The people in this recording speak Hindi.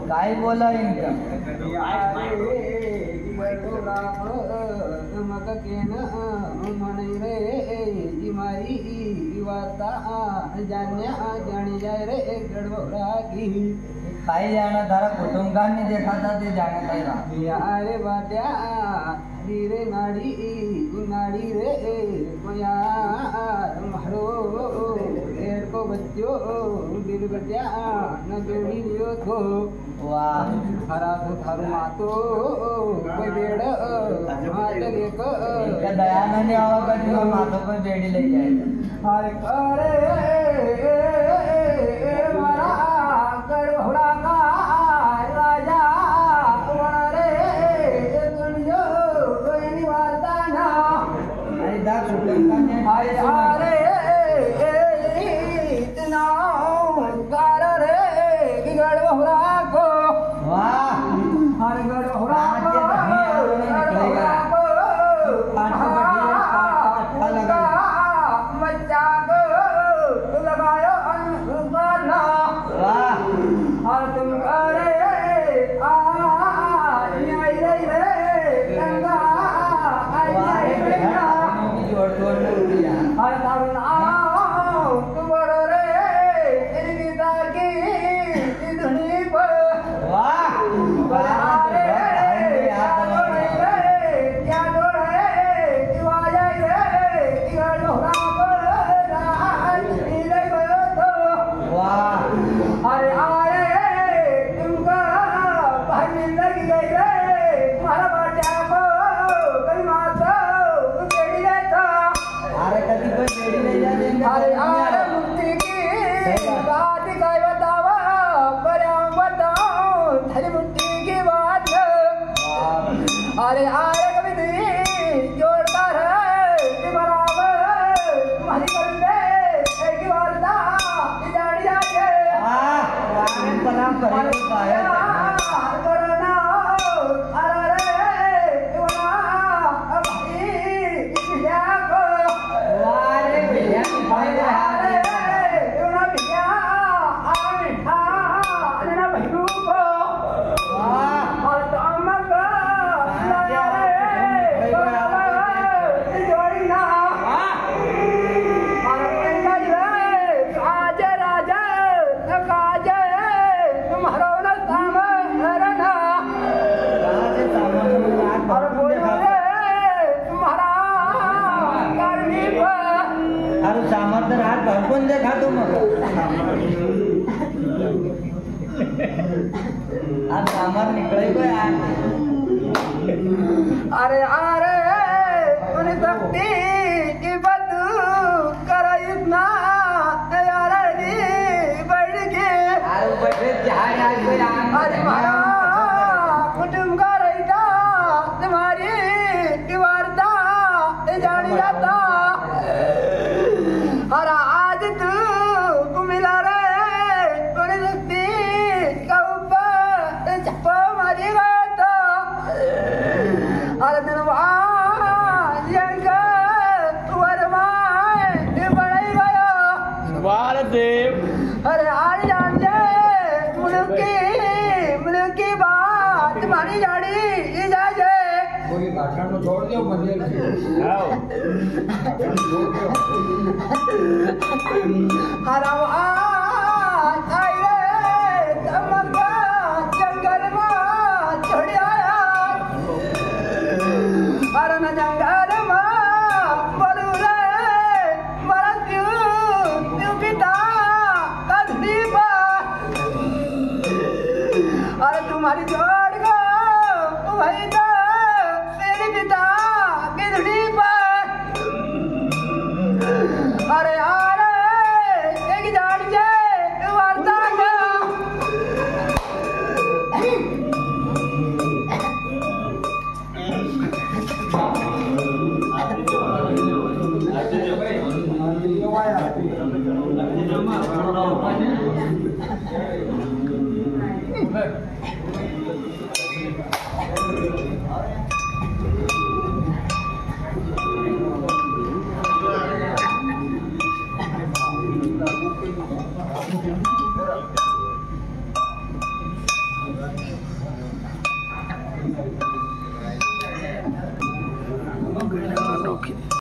काय बोला इनका मग केन म्हणे रे मारी वार्ता जाण्या जाणी जाय रे गडबडा की काही जाणं धारा कुटुंबांनी देखा था ते जाणत आहे ना यारे बाट्या रे नाडी नाडी रे मया मारो पेड़ को बच्चो दिल बट्या न जोड़ी लियो थो वाह हरा तो थारू मातो कोई बेड़ हाथ लेको इनका दयानंद आओगा जो माथों पर बेड़ी ले जाएगा हर करे मारा कर घोड़ा का राजा वन रे दुनिया कोई नहीं वार्ता ना ऐदा कुटुंबांनी हाय हारे इतना गार रे गड़ घोड़ा को वाह हर गड़ घोड़ा को बच्चा को लगायो अनुगाना वाह हर तुम करे आई रही रे गंगा आई रे गंगा जोड़ तोड़ में दिया हर तरुण आओ तुम बड़ो रे इनकी ताकी धुनी पर वाह बड़े क्या डोरे दिवाया रे इगड़ होरा पर राज इले तो वाह अरे आए तुमका भाई लग गई रे मारा बाटा को कई माता बेड़ी लेता अरे कभी कोई बेड़ी ले जाते अरे आरे मुक्ति की बात काय बतावा पर हम बताओ तेरी मुक्ति की बात अरे आरे कभी दी जोरदार है बराबर तुम्हारी करते एक वारदा जानी जाके प्रणाम करें करना अरे तुना भाई भैया को वारे भैया भाई अरे तुना भैया मिठा ना भैया को वाह और तो अमर को जोड़ी ना और काज राजा काज तुम्हारो न सामरना और बोलो तुम्हारा करनी पर अरे सामर्थ्य रात भरपूर देखा तुम आज सामर निकले को यार अरे अरे उन्हें शक्ति की बदू कर इतना यार बढ़ के अरे बैठे चाय आज कोई अरे मारा कुटुंब का रहता तुम्हारी वार्ता जानी जाता और आज तू मिला रे उन्हें शक्ति का ऊपर छप्पा मारी गया था अरे दिन अरे आज जान ले मुल्की बात तुम्हारी जाड़ी ये जाए कोई भाषण को छोड़ दियो मजे हरा आई रे तमका जंगल में छोड़ आया हर न जंगल में बोलू रे बरस क्यों पिता कभी अरे तुम्हारी जोड़ को वही तो मेरे पिता गिरनी पर अरे अरे एक जान जे वार्ता डोके